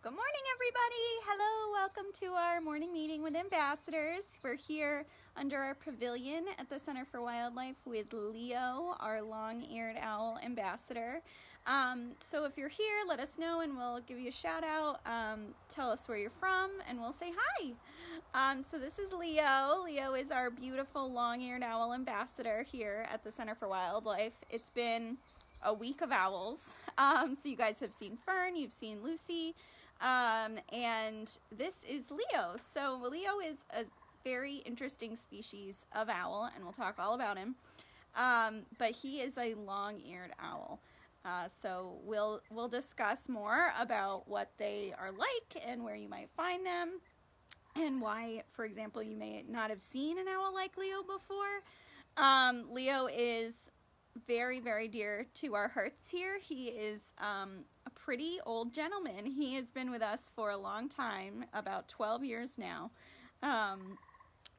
Good morning, everybody. Hello, welcome to our morning meeting with ambassadors. We're here under our pavilion at the Center for Wildlife with Leo, our long-eared owl ambassador. So if you're here, let us know and we'll give you a shout out. Tell us where you're from and we'll say hi. So this is Leo. Leo is our beautiful long-eared owl ambassador here at the Center for Wildlife. It's been a week of owls. So you guys have seen Fern, you've seen Lucy, and this is Leo. So Leo is a very interesting species of owl, and we'll talk all about him. But he is a long-eared owl. So we'll discuss more about what they are like and where you might find them, and why, for example, you may not have seen an owl like Leo before. Leo is very, very dear to our hearts here. He is a pretty old gentleman. He has been with us for a long time, about 12 years now,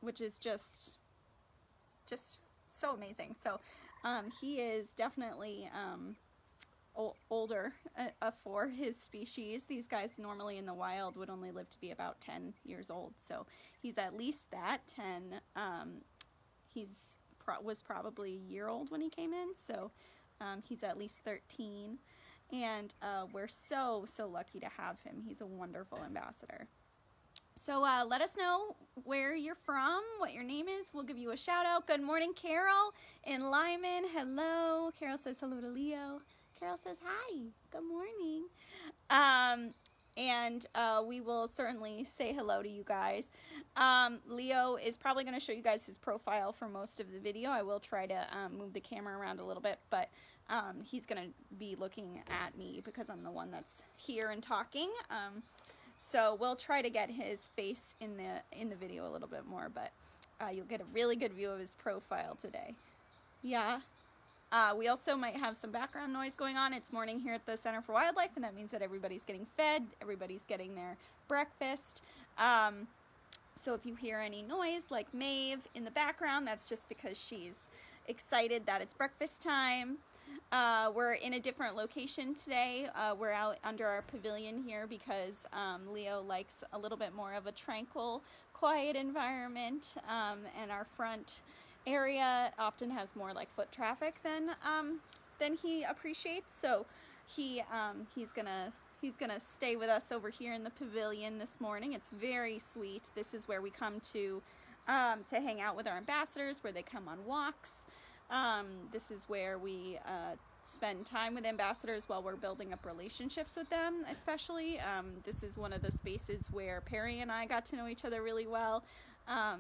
which is just so amazing. So he is definitely older for his species. These guys normally in the wild would only live to be about 10 years old. So he's at least that, 10. Was probably a year old when he came in, so he's at least 13, and we're so lucky to have him. He's a wonderful ambassador. So let us know where you're from, what your name is. We'll give you a shout out. Good morning, Carol in Lyman. Hello. Carol says hello to Leo. Carol says hi. Good morning. And we will certainly say hello to you guys. Leo is probably going to show you guys his profile for most of the video. I will try to move the camera around a little bit, but he's going to be looking at me because I'm the one that's here and talking. So we'll try to get his face in the video a little bit more, but you'll get a really good view of his profile today. Yeah. We also might have some background noise going on. It's morning here at the Center for Wildlife, and that means that everybody's getting fed, everybody's getting their breakfast. So if you hear any noise like Maeve in the background, that's just because she's excited that it's breakfast time. We're in a different location today. We're out under our pavilion here because Leo likes a little bit more of a tranquil, quiet environment, and our front area often has more like foot traffic than he appreciates. So he's gonna stay with us over here in the pavilion this morning. It's very sweet. This is where we come to hang out with our ambassadors, where they come on walks. This is where we spend time with ambassadors while we're building up relationships with them, especially. This is one of the spaces where Perry and I got to know each other really well.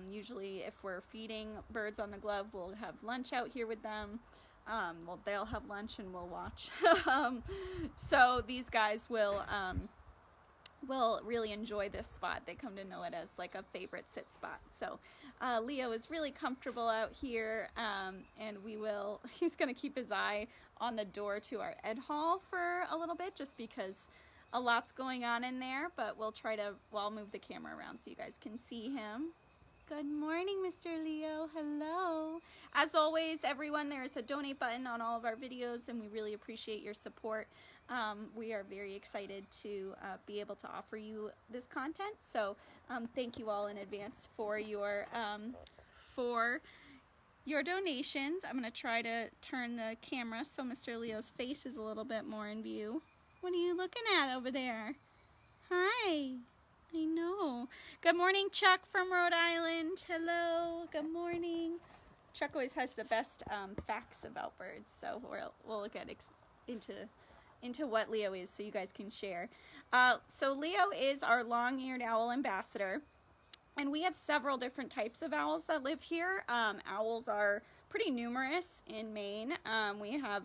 Usually if we're feeding birds on the glove, we'll have lunch out here with them. Well, they'll have lunch and we'll watch. So these guys will really enjoy this spot. They come to know it as like a favorite sit spot. So Leo is really comfortable out here, and he's gonna keep his eye on the door to our ed hall for a little bit, just because a lot's going on in there, but I'll move the camera around so you guys can see him. Good morning, Mr. Leo. Hello. As always, everyone, there's a donate button on all of our videos, and we really appreciate your support. We are very excited to be able to offer you this content. So thank you all in advance for your donations. I'm going to try to turn the camera so Mr. Leo's face is a little bit more in view. What are you looking at over there? Hi. I know. Good morning, Chuck from Rhode Island. Hello. Good morning. Chuck always has the best facts about birds, so we'll get into what Leo is so you guys can share. So Leo is our long-eared owl ambassador, and we have several different types of owls that live here. Owls are pretty numerous in Maine. We have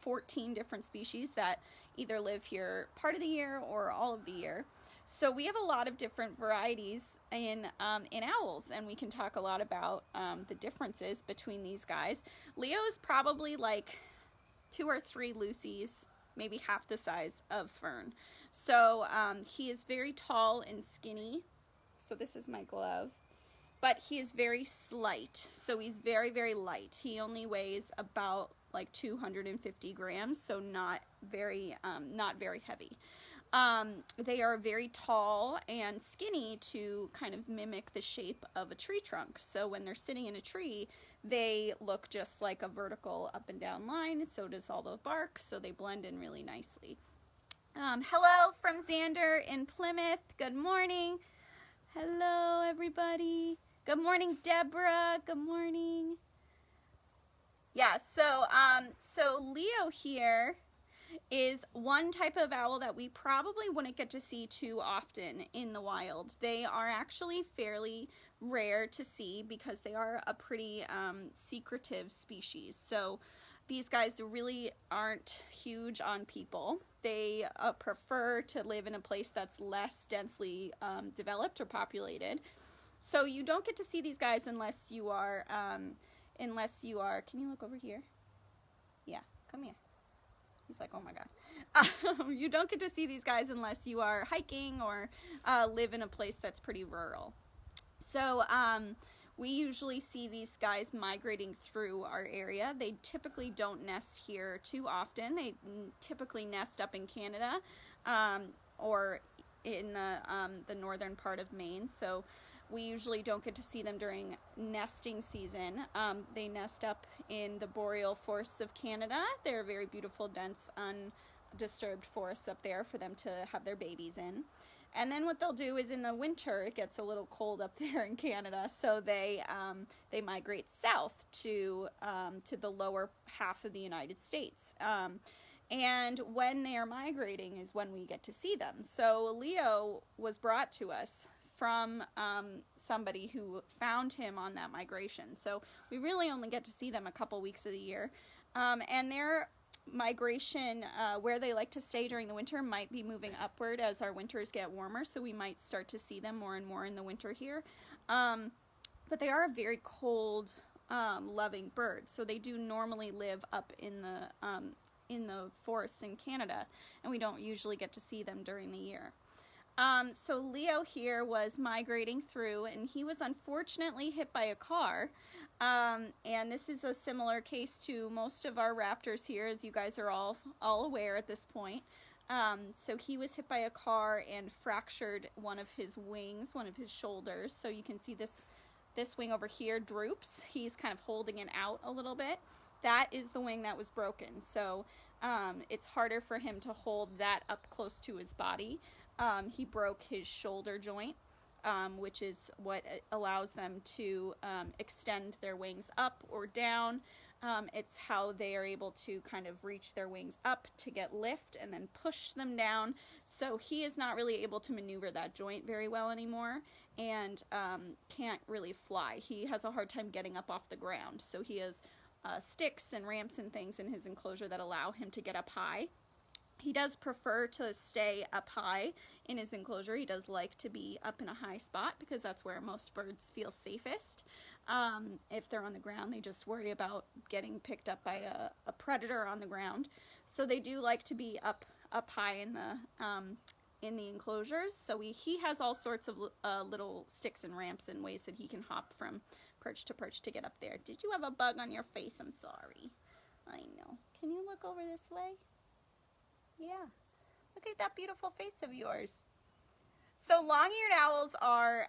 14 different species that either live here part of the year or all of the year. So we have a lot of different varieties in owls, and we can talk a lot about the differences between these guys. Leo's probably like 2 or 3 Lucys, maybe half the size of Fern. So he is very tall and skinny. So this is my glove. But he is very slight, so he's very, very light. He only weighs about like 250 grams, so not very heavy. They are very tall and skinny to kind of mimic the shape of a tree trunk. So when they're sitting in a tree, they look just like a vertical up and down line, and so does all the bark, so they blend in really nicely. Hello from Xander in Plymouth. Good morning. Hello, everybody. Good morning, Deborah. Good morning. Yeah, so Leo here is one type of owl that we probably wouldn't get to see too often in the wild. They are actually fairly rare to see because they are a pretty secretive species. So these guys really aren't huge on people. They prefer to live in a place that's less densely developed or populated. So you don't get to see these guys unless you are, can you look over here? Yeah, come here. He's like, oh my God. You don't get to see these guys unless you are hiking or live in a place that's pretty rural. So we usually see these guys migrating through our area. They typically don't nest here too often. They typically nest up in Canada or in the northern part of Maine. So we usually don't get to see them during nesting season. They nest up in the boreal forests of Canada. They're very beautiful, dense, undisturbed forests up there for them to have their babies in. And then what they'll do is in the winter, it gets a little cold up there in Canada, so they migrate south to the lower half of the United States. And when they are migrating is when we get to see them. So Leo was brought to us from somebody who found him on that migration. So we really only get to see them a couple weeks of the year. And their migration, where they like to stay during the winter, might be moving upward as our winters get warmer. So we might start to see them more and more in the winter here. But they are a very cold, loving bird. So they do normally live up in the forests in Canada, and we don't usually get to see them during the year. So Leo here was migrating through, and he was unfortunately hit by a car. And this is a similar case to most of our raptors here, as you guys are all aware at this point. So he was hit by a car and fractured one of his wings, one of his shoulders. So you can see this wing over here droops. He's kind of holding it out a little bit. That is the wing that was broken. So it's harder for him to hold that up close to his body. He broke his shoulder joint, which is what allows them to extend their wings up or down. It's how they are able to kind of reach their wings up to get lift and then push them down. So he is not really able to maneuver that joint very well anymore and can't really fly. He has a hard time getting up off the ground. So he has sticks and ramps and things in his enclosure that allow him to get up high. He does prefer to stay up high in his enclosure. He does like to be up in a high spot because that's where most birds feel safest. If they're on the ground, they just worry about getting picked up by a predator on the ground. So they do like to be up high in the enclosures. So he has all sorts of little sticks and ramps and ways that he can hop from perch to perch to get up there. Did you have a bug on your face? I'm sorry. I know. Can you look over this way? Yeah, look at that beautiful face of yours. So long-eared owls are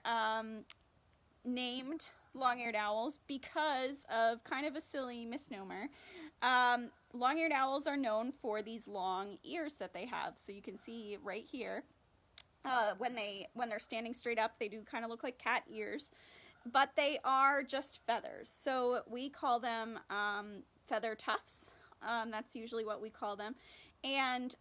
named long-eared owls because of kind of a silly misnomer. Long-eared owls are known for these long ears that they have. So you can see right here, when they're standing straight up, they do kind of look like cat ears, but they are just feathers. So we call them feather tufts. That's usually what we call them. And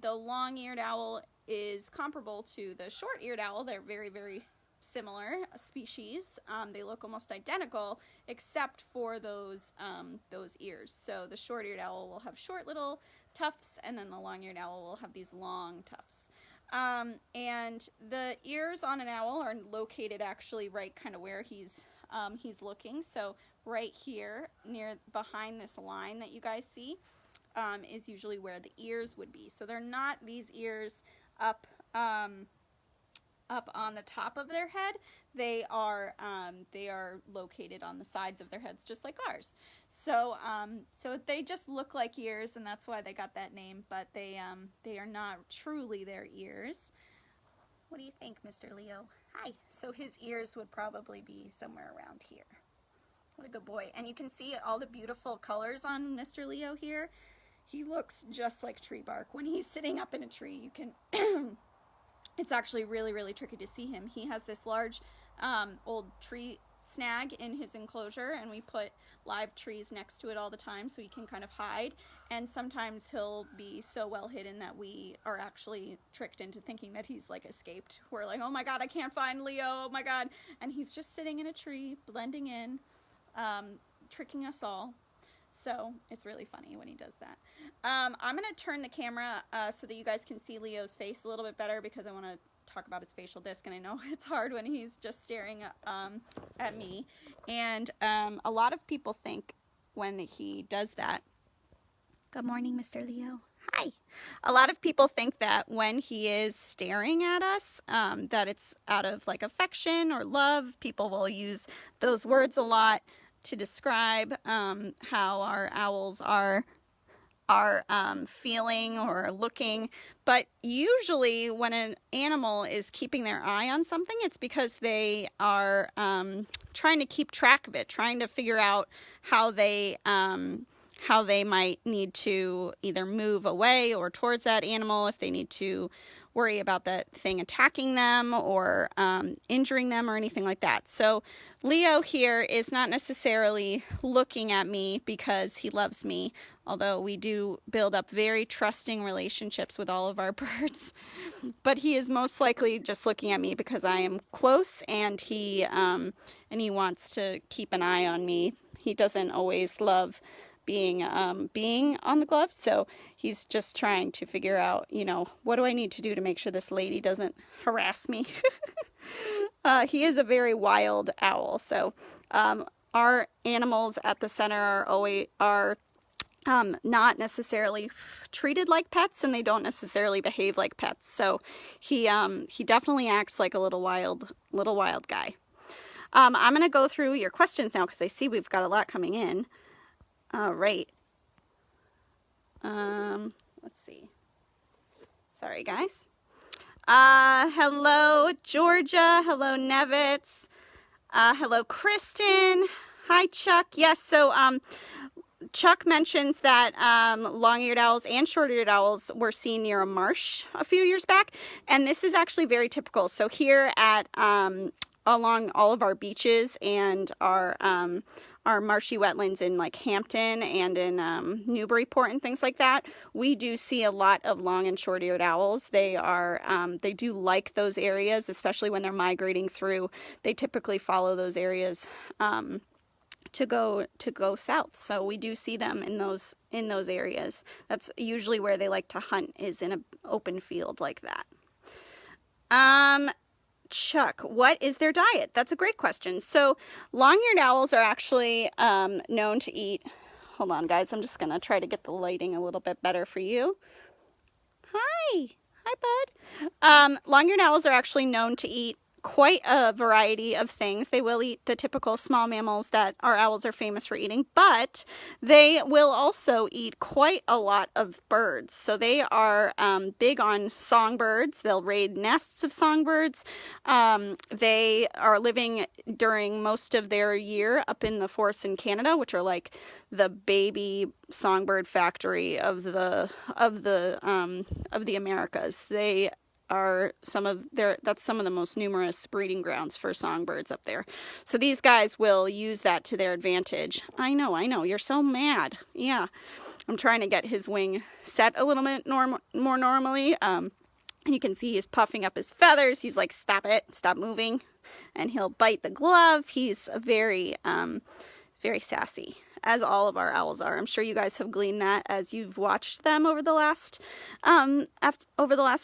the long-eared owl is comparable to the short-eared owl. They're very, very similar species. They look almost identical except for those ears. So the short-eared owl will have short little tufts, and then the long-eared owl will have these long tufts. And the ears on an owl are located actually right kind of where he's looking. So right here, behind this line that you guys see, is usually where the ears would be. So they're not these ears up up on the top of their head. They are located on the sides of their heads, just like ours. So so they just look like ears, and that's why they got that name. But they are not truly their ears. What do you think, Mr. Leo? Hi. So his ears would probably be somewhere around here. What a good boy. And you can see all the beautiful colors on Mr. Leo here. He looks just like tree bark. When he's sitting up in a tree, you can, it's actually really, really tricky to see him. He has this large old tree snag in his enclosure, and we put live trees next to it all the time so he can kind of hide. And sometimes he'll be so well hidden that we are actually tricked into thinking that he's like escaped. We're like, oh my God, I can't find Leo, oh my God. And he's just sitting in a tree, blending in, tricking us all. So it's really funny when he does that. I'm going to turn the camera so that you guys can see Leo's face a little bit better, because I want to talk about his facial disc, and I know it's hard when he's just staring at me. And a lot of people think when he does that, good morning, Mr. Leo. Hi. A lot of people think that when he is staring at us, that it's out of like affection or love. People will use those words a lot to describe how our owls are feeling or looking. But usually when an animal is keeping their eye on something, it's because they are trying to keep track of it, trying to figure out how they might need to either move away or towards that animal, if they need to worry about that thing attacking them or injuring them or anything like that. So Leo here is not necessarily looking at me because he loves me, although we do build up very trusting relationships with all of our birds. But he is most likely just looking at me because I am close, and he wants to keep an eye on me. He doesn't always love being on the glove, so he's just trying to figure out, you know, what do I need to do to make sure this lady doesn't harass me. He is a very wild owl, so our animals at the center are not necessarily treated like pets, and they don't necessarily behave like pets. So he definitely acts like a little wild guy. I'm gonna go through your questions now because I see we've got a lot coming in. All right. Let's see. Sorry, guys. Hello, Georgia. Hello, Nevitz. Hello, Kristen. Hi, Chuck. Yes, so Chuck mentions that long-eared owls and short-eared owls were seen near a marsh a few years back, and this is actually very typical. So here at along all of our beaches and our marshy wetlands in like Hampton and in Newburyport and things like that, we do see a lot of long and short-eared owls. They do like those areas, especially when they're migrating through. They typically follow those areas to go south. So we do see them in those areas. That's usually where they like to hunt, is in an open field like that. Chuck, what is their diet? That's a great question. So long-eared owls are actually known to eat, hold on guys, I'm just gonna try to get the lighting a little bit better for you. Hi bud. Long-eared owls are actually known to eat quite a variety of things. They will eat the typical small mammals that our owls are famous for eating, but they will also eat quite a lot of birds. So they are big on songbirds. They'll raid nests of songbirds. They are living during most of their year up in the forests in Canada, which are like the baby songbird factory of the Americas. They are that's some of the most numerous breeding grounds for songbirds up there. So these guys will use that to their advantage. I know, you're so mad. Yeah, I'm trying to get his wing set a little bit more normally. And you can see he's puffing up his feathers. He's like, stop it, stop moving. And he'll bite the glove. He's very sassy, as all of our owls are. I'm sure you guys have gleaned that as you've watched them over the last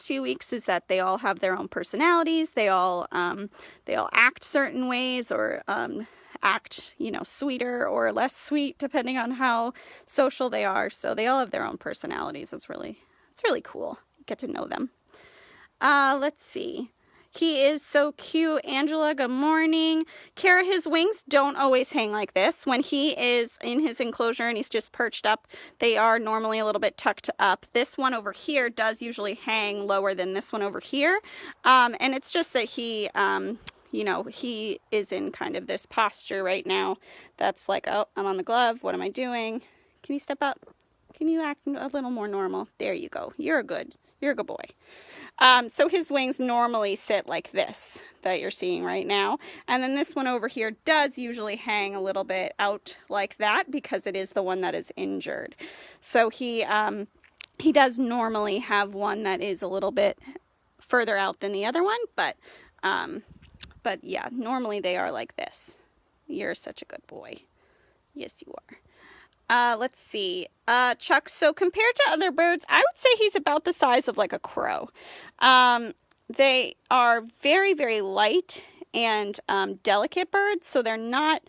few weeks, is that they all have their own personalities. They all act certain ways, or act, sweeter or less sweet, depending on how social they are. So they all have their own personalities. It's really cool. Get to know them. Let's see. He is so cute. Angela, good morning. Kara, his wings don't always hang like this. When he is in his enclosure and he's just perched up, they are normally a little bit tucked up. This one over here does usually hang lower than this one over here. And it's just that he, you know, he is in kind of this posture right now. That's like, oh, I'm on the glove. What am I doing? Can you step up? Can you act a little more normal? There you go. You're a good boy. So his wings normally sit like this that you're seeing right now. And then this one over here does usually hang a little bit out like that because it is the one that is injured. So he does normally have one that is a little bit further out than the other one, but yeah, normally they are like this. You're such a good boy. Yes, you are. Let's see. Chuck, so compared to other birds, I would say he's about the size of like a crow. They are very, very light and delicate birds, so they're not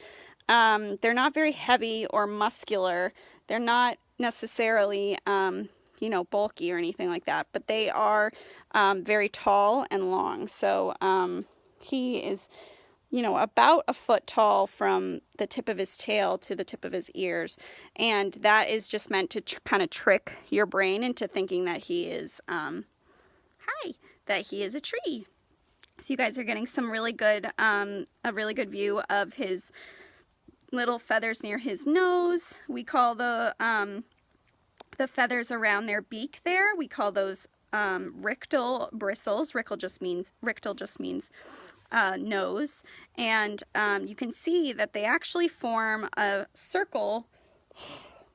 very heavy or muscular. They're not necessarily, you know, bulky or anything like that, but they are very tall and long. So he is, you know, about a foot tall from the tip of his tail to the tip of his ears. And that is just meant to kind of trick your brain into thinking that he is, that he is a tree. So you guys are getting some really good, a really good view of his little feathers near his nose. We call the feathers around their beak there, we call those rictal bristles. Rictal just means nose, and you can see that they actually form a circle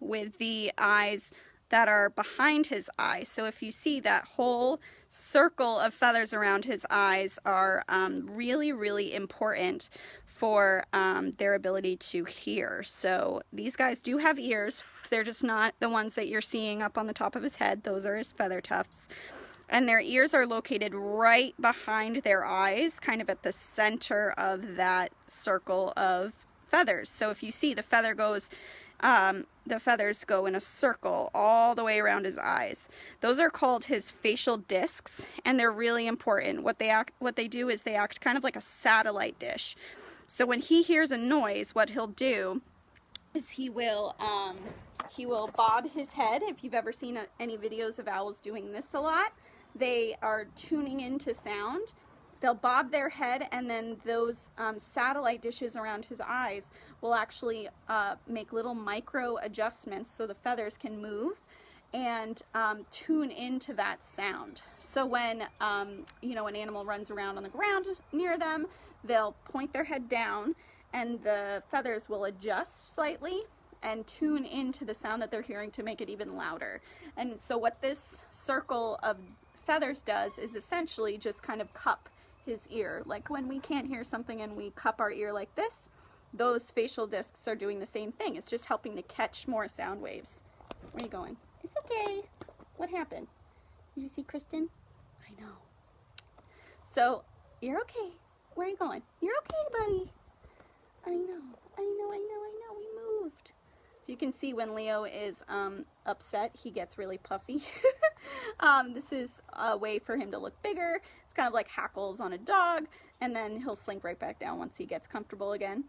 with the eyes that are behind his eyes. So if you see that whole circle of feathers around his eyes are really, really important for their ability to hear. So these guys do have ears. They're just not the ones that you're seeing up on the top of his head. Those are his feather tufts. And their ears are located right behind their eyes, kind of at the center of that circle of feathers. So if you see the feathers go in a circle all the way around his eyes. Those are called his facial discs, and they're really important. What they do is they act kind of like a satellite dish. So when he hears a noise, what he'll do is he will bob his head. If you've ever seen any videos of owls doing this a lot, they are tuning into sound. They'll bob their head, and then those satellite dishes around his eyes will actually make little micro adjustments so the feathers can move and tune into that sound. So when you know, an animal runs around on the ground near them, they'll point their head down, and the feathers will adjust slightly and tune into the sound that they're hearing to make it even louder. And so what this circle of feathers does is essentially just kind of cup his ear. Like when we can't hear something and we cup our ear like this, those facial discs are doing the same thing. It's just helping to catch more sound waves. Where are you going? It's okay. What happened? Did you see Kristen? I know. So you're okay. Where are you going? You're okay, buddy. I know. We moved. So you can see when Leo is upset, he gets really puffy. This is a way for him to look bigger. It's kind of like hackles on a dog, and then he'll slink right back down once he gets comfortable again.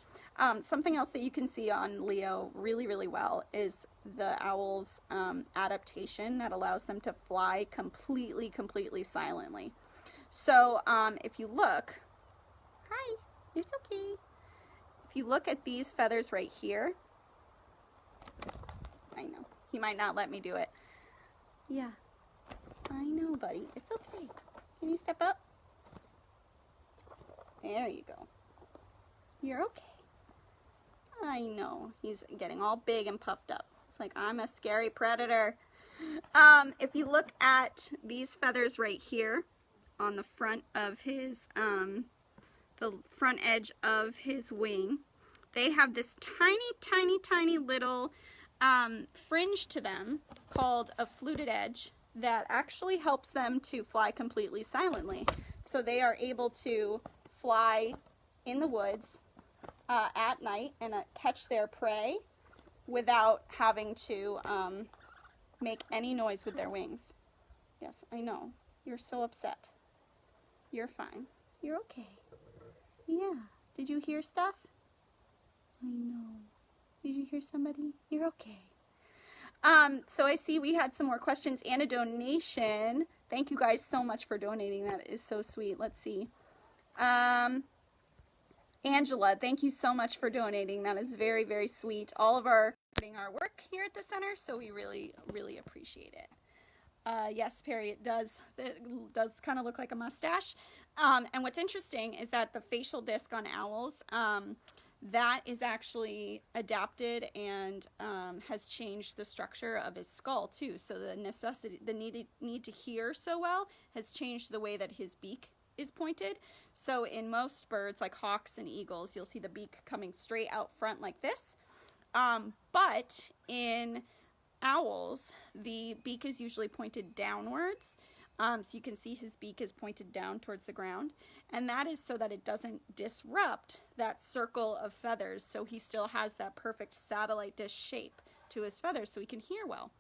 Something else that you can see on Leo really, really well is the owl's adaptation that allows them to fly completely silently. So if you look, hi, it's okay. If you look at these feathers right here, I know, he might not let me do it. Yeah, I know, buddy. It's okay. Can you step up? There you go. You're okay. I know. He's getting all big and puffed up. It's like, I'm a scary predator. If you look at these feathers right here on the front of his, the front edge of his wing, they have this tiny little fringe to them called a fluted edge that actually helps them to fly completely silently. So they are able to fly in the woods at night and catch their prey without having to make any noise with their wings. Yes, I know. You're so upset. You're fine. You're okay. Yeah. Did you hear stuff? I know. Did you hear somebody? You're okay. So I see we had some more questions and a donation. Thank you guys so much for donating. That is so sweet. Let's see. Angela, thank you so much for donating. That is very, very sweet. All of our work here at the center, so we really, really appreciate it. Yes, Perry, it does kind of look like a mustache. And what's interesting is that the facial disc on owls, that is actually adapted and has changed the structure of his skull too. So the need to hear so well has changed the way that his beak is pointed. So in most birds, like hawks and eagles, you'll see the beak coming straight out front like this. But in owls, the beak is usually pointed downwards. So you can see his beak is pointed down towards the ground. And that is so that it doesn't disrupt that circle of feathers. So he still has that perfect satellite dish shape to his feathers so he can hear well.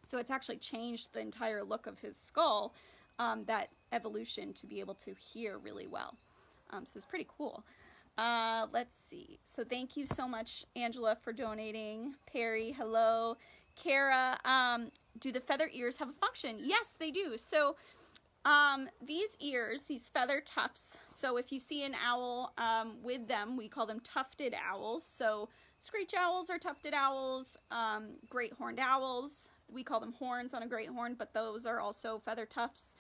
So it's actually changed the entire look of his skull, that evolution to be able to hear really well. So it's pretty cool. Let's see. So thank you so much, Angela, for donating. Perry, hello. Kara, do the feather ears have a function? Yes, they do. So these ears, these feather tufts, so if you see an owl with them, we call them tufted owls. So screech owls are tufted owls, great horned owls, we call them horns on a great horn, but those are also feather tufts.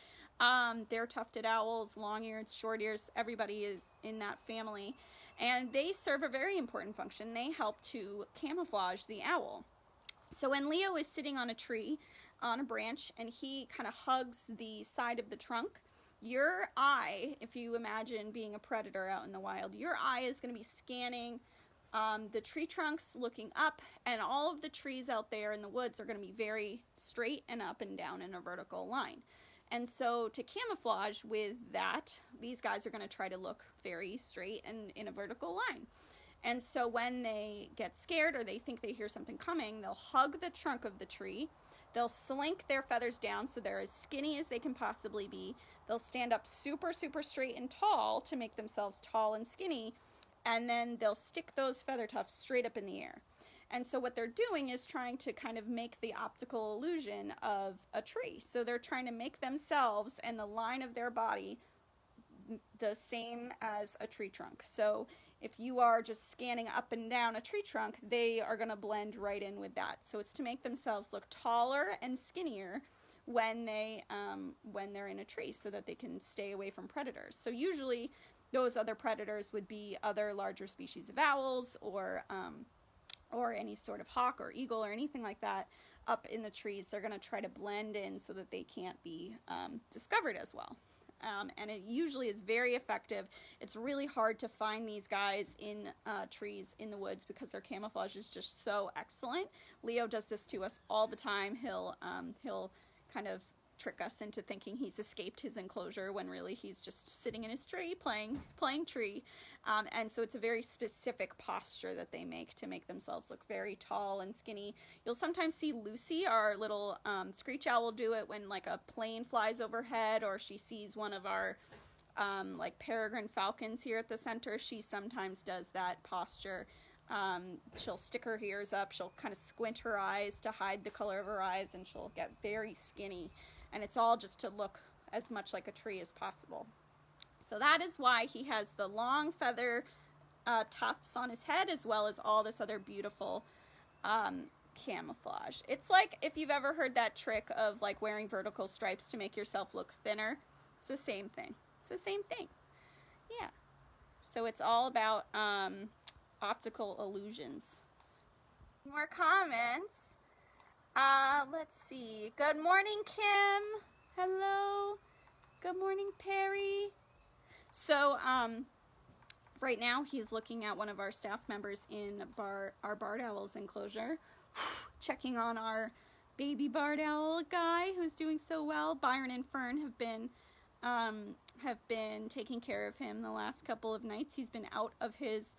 They're tufted owls, long ears, short ears, everybody is in that family. And they serve a very important function. They help to camouflage the owl. So when Leo is sitting on a tree, on a branch, and he kind of hugs the side of the trunk, your eye, if you imagine being a predator out in the wild, your eye is going to be scanning the tree trunks, looking up, and all of the trees out there in the woods are going to be very straight and up and down in a vertical line. And so to camouflage with that, these guys are going to try to look very straight and in a vertical line. And so when they get scared or they think they hear something coming, they'll hug the trunk of the tree. They'll slink their feathers down so they're as skinny as they can possibly be. They'll stand up super, super straight and tall to make themselves tall and skinny. And then they'll stick those feather tufts straight up in the air. And so what they're doing is trying to kind of make the optical illusion of a tree. So they're trying to make themselves and the line of their body the same as a tree trunk. So if you are just scanning up and down a tree trunk, they are going to blend right in with that. So it's to make themselves look taller and skinnier when they're in a tree, so that they can stay away from predators. So usually those other predators would be other larger species of owls, or any sort of hawk or eagle or anything like that up in the trees. They're going to try to blend in so that they can't be discovered as well. And it usually is very effective. It's really hard to find these guys in trees in the woods because their camouflage is just so excellent. Leo does this to us all the time. He'll kind of trick us into thinking he's escaped his enclosure when really he's just sitting in his tree playing tree. And so it's a very specific posture that they make to make themselves look very tall and skinny. You'll sometimes see Lucy, our little screech owl, do it when like a plane flies overhead, or she sees one of our like peregrine falcons here at the center. She sometimes does that posture. She'll stick her ears up, she'll kind of squint her eyes to hide the color of her eyes, and she'll get very skinny. And it's all just to look as much like a tree as possible. So that is why he has the long feather tufts on his head, as well as all this other beautiful camouflage. It's like if you've ever heard that trick of like wearing vertical stripes to make yourself look thinner. It's the same thing. It's the same thing. Yeah. So it's all about optical illusions. More comments. Let's see. Good morning, Kim. Hello. Good morning, Perry. So, right now he's looking at one of our staff members in our barred owls enclosure, checking on our baby barred owl guy who's doing so well. Byron and Fern have been taking care of him the last couple of nights. He's been out of his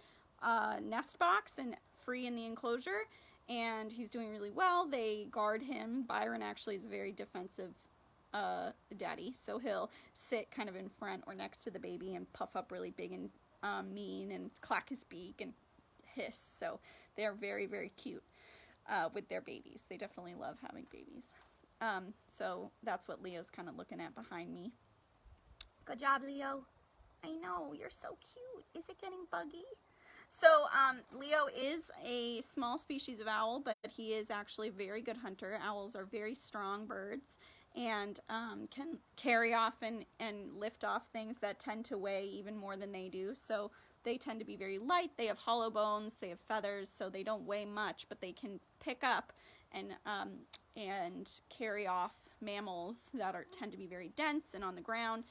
nest box and free in the enclosure, and he's doing really well. They guard him. Byron actually is a very defensive daddy, so he'll sit kind of in front or next to the baby and puff up really big and mean and clack his beak and hiss. So they're very, very cute with their babies. They definitely love having babies. So that's what Leo's kind of looking at behind me. Good job, Leo. I know, you're so cute. Is it getting buggy? So Leo is a small species of owl, but he is actually a very good hunter. Owls are very strong birds and can carry off and lift off things that tend to weigh even more than they do. So they tend to be very light. They have hollow bones, they have feathers, so they don't weigh much, but they can pick up and carry off mammals that tend to be very dense and on the ground.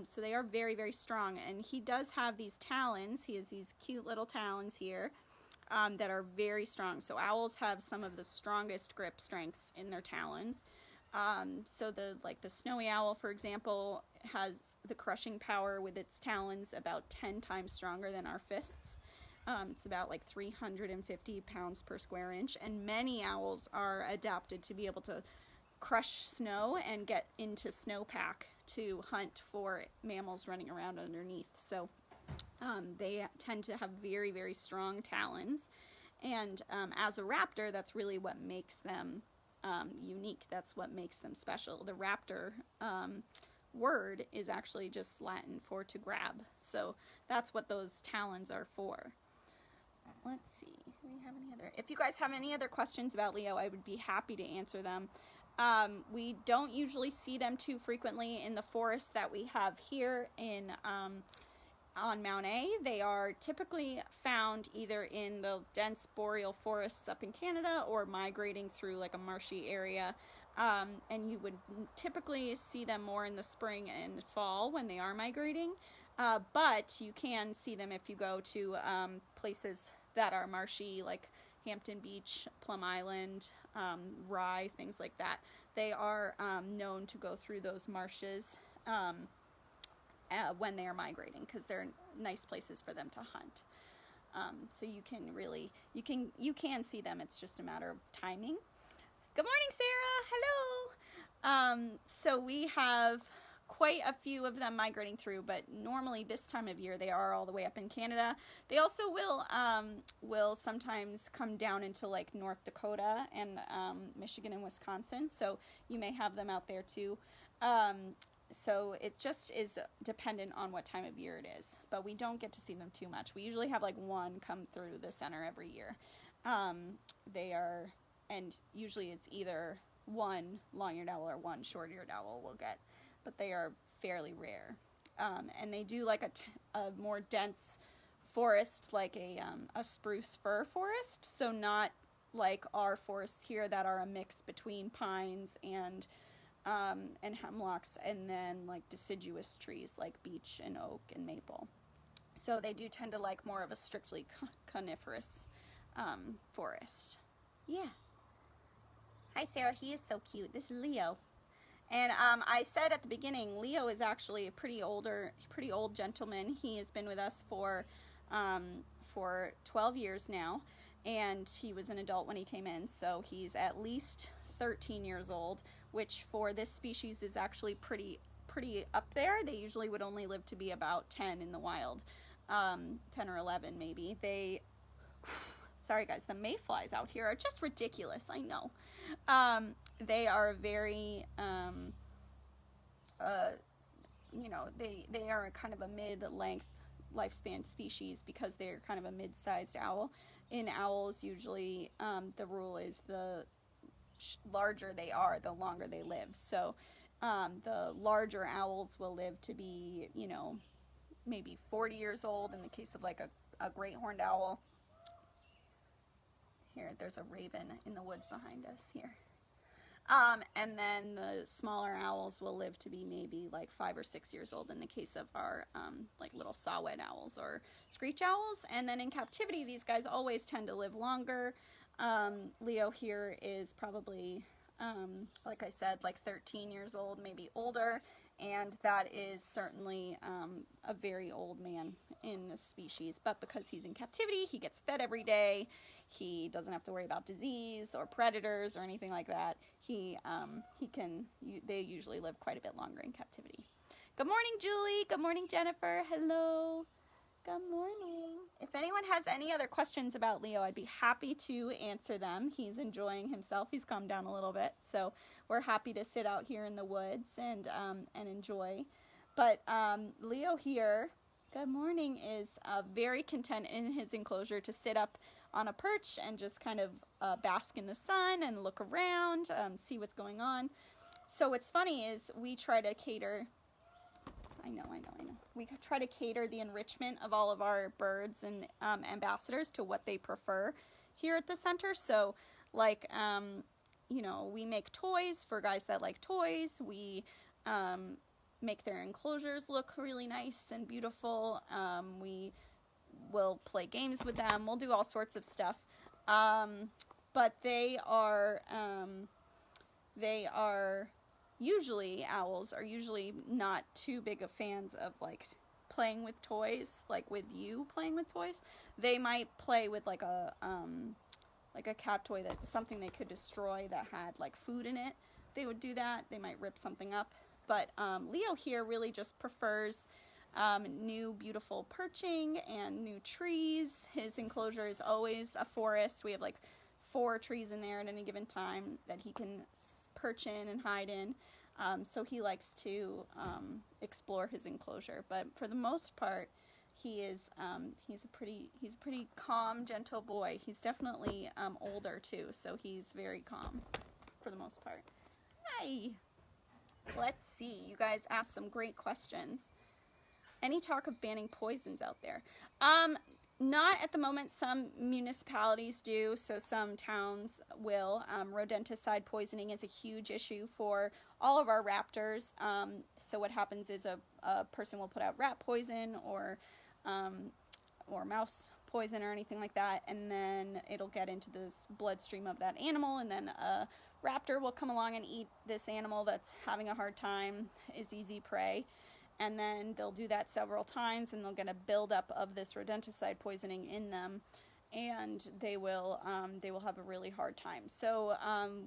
So they are very, very strong. And he does have these talons. He has these cute little talons here that are very strong. So owls have some of the strongest grip strengths in their talons. So the snowy owl, for example, has the crushing power with its talons about 10 times stronger than our fists. It's about like 350 pounds per square inch. And many owls are adapted to be able to crush snow and get into snowpack to hunt for mammals running around underneath. So they tend to have very, very strong talons. And as a raptor, that's really what makes them unique. That's what makes them special. The raptor word is actually just Latin for to grab. So that's what those talons are for. Let's see. Do we have any other? If you guys have any other questions about Leo, I would be happy to answer them. We don't usually see them too frequently in the forest that we have here on Mount A. They are typically found either in the dense boreal forests up in Canada or migrating through like a marshy area. And you would typically see them more in the spring and fall when they are migrating. But you can see them if you go to places that are marshy, like Hampton Beach, Plum Island, Rye, things like that. They are known to go through those marshes when they are migrating because they're nice places for them to hunt. So you can see them. It's just a matter of timing. Good morning, Sarah. Hello. So we have quite a few of them migrating through, but normally this time of year they are all the way up in Canada. They also will sometimes come down into like North Dakota and Michigan and Wisconsin, so you may have them out there too. So it just is dependent on what time of year it is, but we don't get to see them too much. We usually have like one come through the center every year. And usually it's either one long-eared owl or one short-eared owl we'll get, but they are fairly rare. And they do like a more dense forest, like a spruce fir forest, so not like our forests here that are a mix between pines and hemlocks, and then like deciduous trees like beech and oak and maple. So they do tend to like more of a strictly coniferous forest. Yeah. Hi, Sarah. He is so cute. This is Leo. And I said at the beginning, Leo is actually a pretty old gentleman. He has been with us for 12 years now, and he was an adult when he came in, so he's at least 13 years old, which for this species is actually pretty up there. They usually would only live to be about 10 in the wild, 10 or 11 maybe. Sorry guys, the mayflies out here are just ridiculous, I know. They are very, they are kind of a mid-length lifespan species because they're kind of a mid-sized owl. In owls, usually the rule is the larger they are, the longer they live. So the larger owls will live to be, maybe 40 years old in the case of like a great horned owl. Here, there's a raven in the woods behind us here. And then the smaller owls will live to be maybe like 5 or 6 years old in the case of our like little saw-whet owls or screech owls. And then in captivity, these guys always tend to live longer. Leo here is probably, like I said, like 13 years old, maybe older. and that is certainly a very old man in this species. But because he's in captivity, he gets fed every day. He doesn't have to worry about disease or predators or anything like that. They usually live quite a bit longer in captivity. Good morning, Julie. Good morning, Jennifer. Hello. Good morning. If anyone has any other questions about Leo, I'd be happy to answer them. He's enjoying himself. He's calmed down a little bit, so we're happy to sit out here in the woods and enjoy. But Leo here, good morning, is very content in his enclosure to sit up on a perch and just kind of bask in the sun and look around, see what's going on. So what's funny is we try to cater... I know. We try to cater the enrichment of all of our birds and ambassadors to what they prefer here at the center. So, like, we make toys for guys that like toys. We make their enclosures look really nice and beautiful. We will play games with them. We'll do all sorts of stuff. But owls are usually not too big of fans of like playing with toys, like with you playing with toys. They might play with like a cat toy, that something they could destroy that had like food in it. They would do that. They might rip something up. But Leo here really just prefers new beautiful perching and new trees. His enclosure is always a forest. We have like 4 trees in there at any given time that he can perch in and hide in. So he likes to explore his enclosure, but for the most part, he's a pretty calm, gentle boy. He's definitely older too, so he's very calm for the most part. Hi. Let's see. You guys asked some great questions. Any talk of banning poisons out there? Not at the moment. Some municipalities do, so some towns will. Rodenticide poisoning is a huge issue for all of our raptors. So what happens is a person will put out rat poison or mouse poison or anything like that, and then it'll get into this bloodstream of that animal, and then a raptor will come along and eat this animal that's having a hard time, is easy prey. And then they'll do that several times, and they'll get a buildup of this rodenticide poisoning in them, and they will have a really hard time. So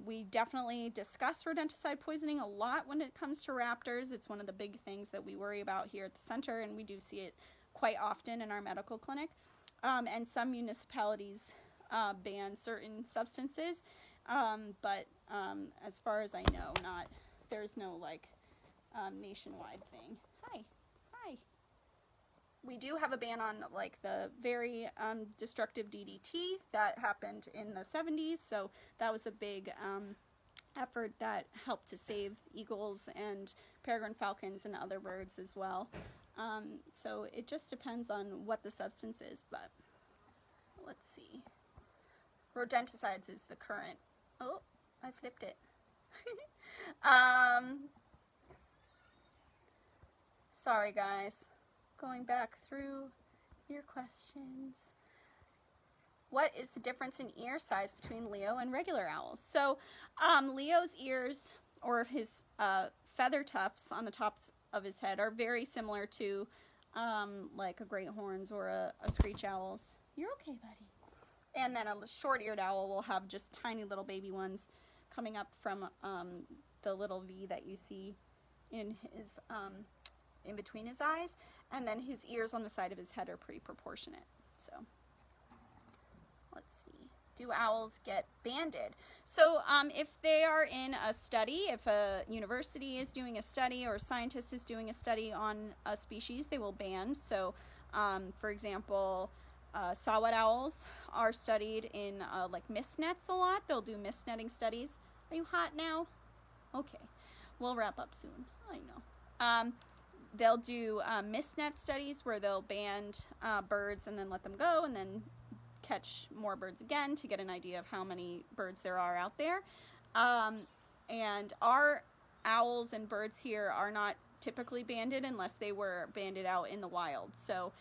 we definitely discuss rodenticide poisoning a lot when it comes to raptors. It's one of the big things that we worry about here at the center, and we do see it quite often in our medical clinic. And some municipalities ban certain substances, but as far as I know, there's no like nationwide thing. Hi. We do have a ban on like the very destructive DDT that happened in the 70s, so that was a big effort that helped to save eagles and peregrine falcons and other birds as well. So it just depends on what the substance is, but let's see. Rodenticides is the current. Oh, I flipped it. Sorry guys, going back through your questions. What is the difference in ear size between Leo and regular owls? So Leo's ears, or his feather tufts on the tops of his head, are very similar to like a great horns or a screech owl's. You're okay, buddy. And then a short-eared owl will have just tiny little baby ones coming up from the little V that you see in his in between his eyes, and then his ears on the side of his head are pretty proportionate. So let's see. Do owls get banded? So if they are in a study, if a university is doing a study or a scientist is doing a study on a species, they will band. So for example, saw-whet owls are studied in like mist nets a lot. They'll do mist netting studies. Are you hot now? Okay, we'll wrap up soon. I know. They'll do mist net studies where they'll band birds and then let them go, and then catch more birds again to get an idea of how many birds there are out there. And our owls and birds here are not typically banded unless they were banded out in the wild. So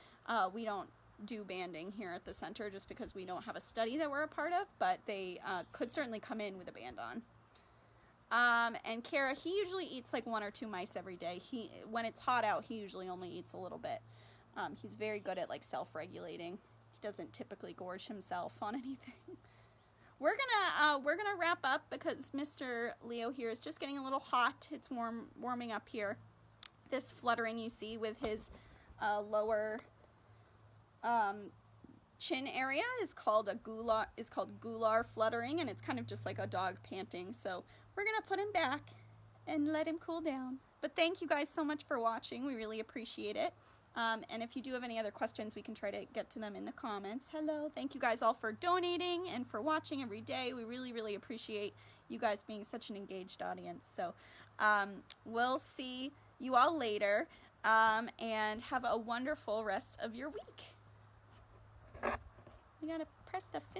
we don't do banding here at the center just because we don't have a study that we're a part of, but they could certainly come in with a band on. And Kara, he usually eats like 1 or 2 mice every day. When it's hot out, he usually only eats a little bit. He's very good at like self-regulating. He doesn't typically gorge himself on anything. We're gonna wrap up because Mr. Leo here is just getting a little hot. It's warming up here. This fluttering you see with his lower chin area is called gular fluttering, and it's kind of just like a dog panting. So we're gonna put him back and let him cool down. But thank you guys so much for watching. We really appreciate it. And if you do have any other questions, we can try to get to them in the comments. Hello. Thank you guys all for donating and for watching every day. We really, really appreciate you guys being such an engaged audience. So we'll see you all later, and have a wonderful rest of your week. We gotta press the finish.